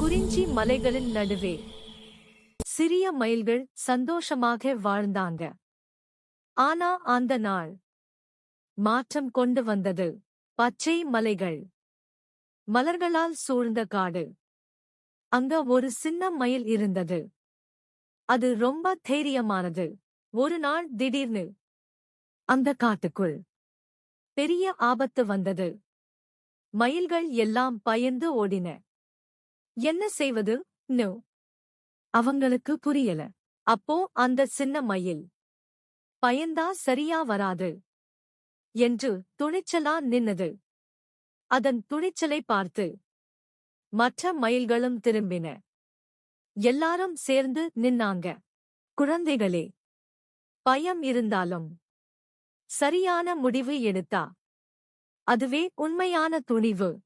குறிஞ்சி மலைகளின் நடுவே சிறிய மயில்கள் சந்தோஷமாக வாழ்ந்தாங்க. ஆனா அந்த நாள் மாற்றம் கொண்டு வந்தது. பச்சை மலைகள், மலர்களால் சூழ்ந்த காடு. அங்க ஒரு சின்ன மயில் இருந்தது. அது ரொம்ப தைரியமானது. ஒரு நாள் திடீர்னு அந்த காட்டுக்குள் பெரிய ஆபத்து வந்தது. மயில்கள் எல்லாம் பயந்து ஓடின. என்ன செய்வது? நோ, அவங்களுக்கு புரியல. அப்போ அந்த சின்ன மயில், பயந்தா சரியா வராது என்று துணிச்சலா நின்னது. அதன் துணிச்சலை பார்த்து மற்ற மயில்களும் திரும்பின. எல்லாரும் சேர்ந்து நின்னாங்க. குழந்தைகளே, பயம் இருந்தாலும் சரியான முடிவு எடுத்தா அதுவே உண்மையான துணிவு.